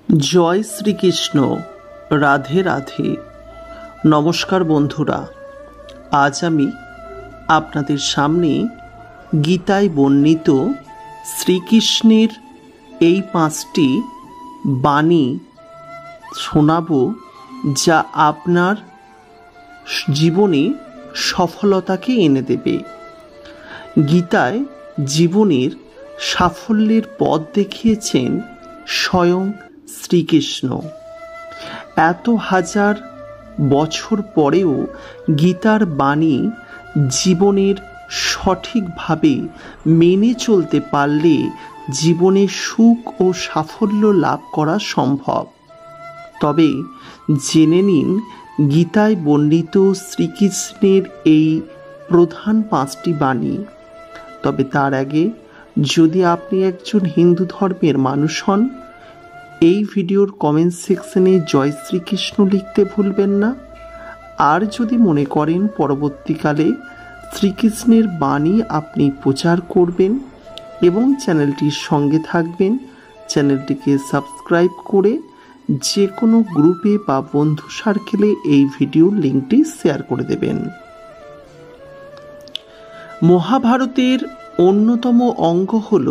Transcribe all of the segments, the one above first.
জয় শ্রীকৃষ্ণ। রাধে রাধে। নমস্কার বন্ধুরা, আজ আমি আপনাদের সামনে গীতায় বর্ণিত শ্রীকৃষ্ণের এই 5টি বাণী শোনাব, যা আপনার জীবনে সফলতাকে এনে দেবে। গীতায় জীবনের সাফল্যের পথ দেখিয়েছেন স্বয়ং শ্রীকৃষ্ণ। এত হাজার বছর পরেও গীতার বাণী জীবনের সঠিকভাবে মেনে চলতে পারলে জীবনে সুখ ও সাফল্য লাভ করা সম্ভব। তবে জেনে নিন গীতায় বর্ণিত শ্রীকৃষ্ণের এই প্রধান 5টি বাণী। তবে তার আগে, যদি আপনি একজন হিন্দু ধর্মের মানুষ হন, এই ভিডিওর কমেন্ট সেকশনে জয় শ্রীকৃষ্ণ লিখতে ভুলবেন না। আর যদি মনে করেন পরবর্তীকালে শ্রীকৃষ্ণের বাণী আপনি প্রচার করবেন এবং চ্যানেলটির সঙ্গে থাকবেন, চ্যানেলটিকে সাবস্ক্রাইব করে যে কোনো গ্রুপে বা বন্ধু সার্কেলে এই ভিডিওর লিঙ্কটি শেয়ার করে দেবেন। মহাভারতের অন্যতম অঙ্গ হল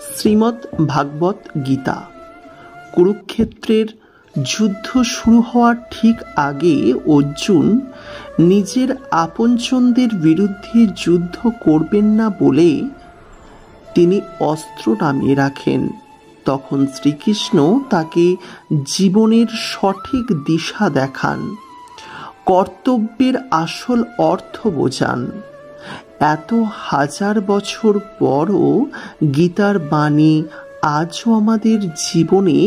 শ্রীমদ্ ভাগবত গীতা। কুরুক্ষেত্রের যুদ্ধ শুরু হওয়ার ঠিক আগে অর্জুন নিজের আপনজনদের বিরুদ্ধে যুদ্ধ করবেন না বলে তিনি অস্ত্র নামিয়ে রাখেন। তখন শ্রীকৃষ্ণ তাকে জীবনের সঠিক দিশা দেখান, কর্তব্যের আসল অর্থ বোঝান। এত হাজার বছর পরও গীতার বাণী আজও আমাদের জীবনে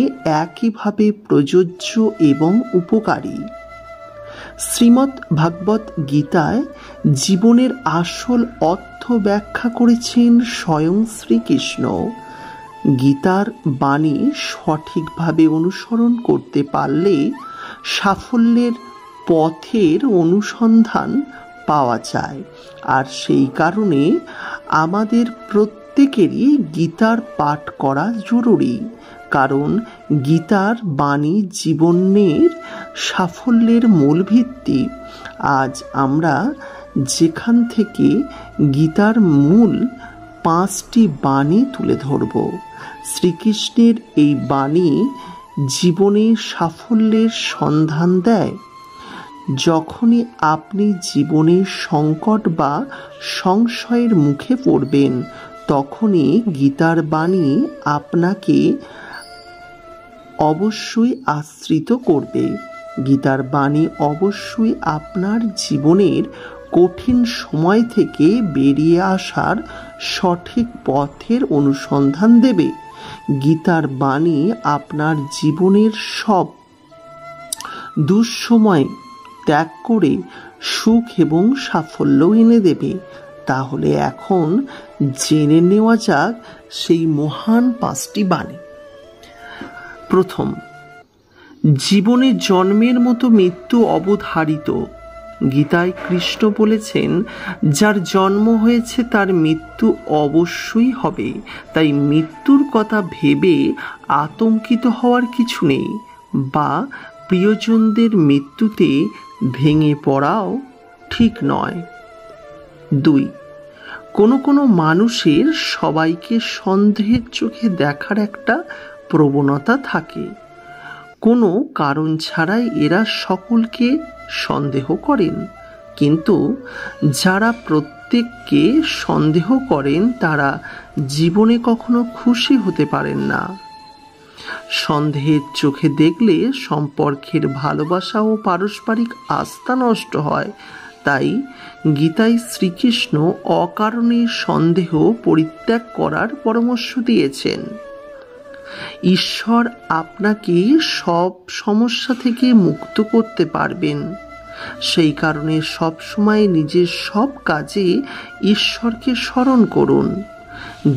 একইভাবে প্রযোজ্য এবং উপকারী। শ্রীমদ্ ভাগবত গীতায় জীবনের আসল অর্থ ব্যাখ্যা করেছেন স্বয়ং শ্রীকৃষ্ণ। গীতার বাণী সঠিকভাবে অনুসরণ করতে পারলে সাফল্যের পথের অনুসন্ধান পাওয়া যায়। আর সেই কারণে আমাদের প্রত্যেকেরই গীতার পাঠ করা জরুরি, কারণ গীতার বাণী জীবনের সাফল্যের মূল ভিত্তি। আজ আমরা যেখান থেকে গীতার মূল 5টি বাণী তুলে ধরব। শ্রীকৃষ্ণের এই বাণী জীবনে সাফল্যের সন্ধান দেয়। যখনই আপনি জীবনে সংকট বা সংশয়ের মুখে পড়বেন, তখনই গীতার বাণী আপনাকে অবশ্যই আশ্রিত করবে। গীতার বাণী অবশ্যই আপনার জীবনের কঠিন সময় থেকে বেরিয়ে আসার সঠিক পথের অনুসন্ধান দেবে। গীতার বাণী আপনার জীবনের সব দুঃসময় ত্যাগ করে সুখ এবং সাফল্য এনে দেবে। তাহলে এখন জেনে নেওয়া যাক সেই মহান 5টি বাণী। প্রথম, জীবনে জন্মের মতো মৃত্যু অবধারিত। গীতায় কৃষ্ণ বলেছেন, যার জন্ম হয়েছে তার মৃত্যু অবশ্যই হবে। তাই মৃত্যুর কথা ভেবে আতঙ্কিত হওয়ার কিছু নেই, বা প্রিয়জনদের মৃত্যুতে ভেঙে পড়াও ঠিক নয়। 2, কোনো মানুষের সবাইকে সন্দেহের চোখে দেখার একটা প্রবণতা থাকে। কোনো কারণ ছাড়াই এরা সকলকে সন্দেহ করেন, কিন্তু যারা প্রত্যেককে সন্দেহ করেন তারা জীবনে কখনো খুশি হতে পারেন না। সন্দেহের চোখে দেখলে সম্পর্কের ভালোবাসা ও পারস্পরিক আস্থা নষ্ট হয়। তাই গীতায় শ্রীকৃষ্ণ অকারণে সন্দেহ পরিত্যাগ করার পরামর্শ দিয়েছেন। ঈশ্বর আপনাকে সব সমস্যা থেকে মুক্ত করতে পারবেন। সেই কারণে সবসময় নিজের সব কাজে ঈশ্বরকে স্মরণ করুন।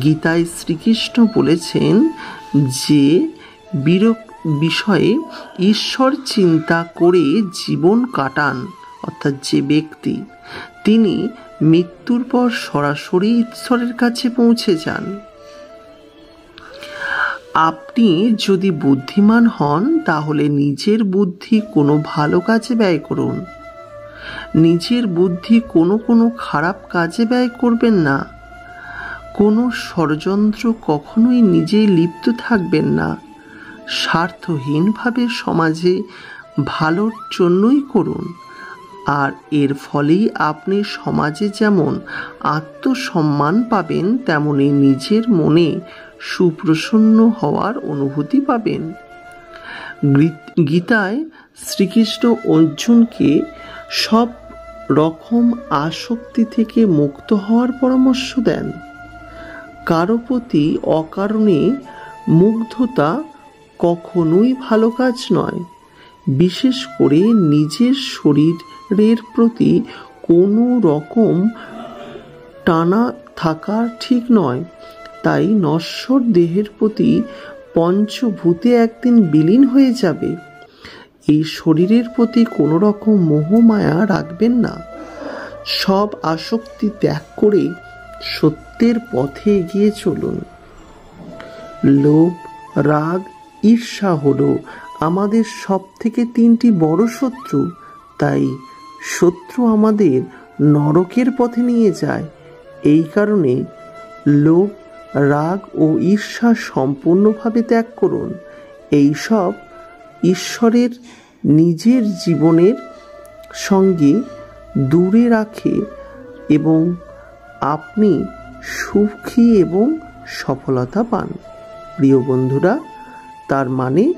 গীতায় শ্রীকৃষ্ণ বলেছেন যে বিষয়ে ঈশ্বর চিন্তা করে জীবন কাটান, অর্থাৎ যে ব্যক্তি, তিনি মৃত্যুর পর সরাসরি ঈশ্বরের কাছে পৌঁছে যান। আপনি যদি বুদ্ধিমান হন তাহলে নিজের বুদ্ধি কোনো ভালো কাজে ব্যয় করুন। নিজের বুদ্ধি কোনো খারাপ কাজে ব্যয় করবেন না। কোনো ষড়যন্ত্র কখনোই নিজেই লিপ্ত থাকবেন না। স্বার্থহীনভাবে সমাজে ভালোর জন্যই করুন। আর এর ফলেই আপনি সমাজে যেমন আত্মসম্মান পাবেন, তেমনি নিজের মনে সুপ্রসন্ন হওয়ার অনুভূতি পাবেন। গীতায় শ্রীকৃষ্ণ অর্জুনকে সব রকম আসক্তি থেকে মুক্ত হওয়ার পরামর্শ দেন। কারো প্রতি অকারণে মুগ্ধতা কখনোই ভালো কাজ নয়। বিশেষ করে নিজের শরীরের প্রতি কোনো রকম টানা থাকা ঠিক নয়। তাই নশ্বর দেহের প্রতি পঞ্চভূতে একদিন বিলীন হয়ে যাবে। এই শরীরের প্রতি কোনো রকম মোহমায়া রাখবেন না। সব আসক্তি ত্যাগ করে সত্যের পথে এগিয়ে চলুন। লোভ, রাগ, ঈর্ষা হলো আমাদের সব থেকে 3টি বড় শত্রু। তাই শত্রু আমাদের নরকের পথে নিয়ে যায়। এই কারণে লোভ, রাগ ও ঈর্ষা সম্পূর্ণভাবে ত্যাগ করুন। এই সব ঈশ্বরের নিজের জীবনের সঙ্গে দূরে রাখে এবং আপনি সুখী এবং সফলতা পান। প্রিয় বন্ধুরা, তার মানে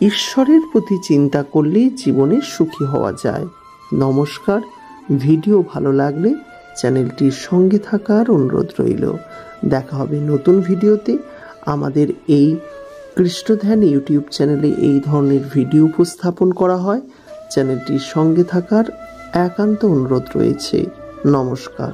ঈশ্বরের প্রতি চিন্তা করলেই জীবনে সুখী হওয়া যায়। নমস্কার। ভিডিও ভালো লাগলে চ্যানেলটির সঙ্গে থাকার অনুরোধ রইল। দেখা হবে নতুন ভিডিওতে। আমাদের এই কৃষ্ণধ্যান ইউটিউব চ্যানেলে এই ধরনের ভিডিও উপস্থাপন করা হয়। চ্যানেলটির সঙ্গে থাকার একান্ত অনুরোধ রয়েছে। নমস্কার।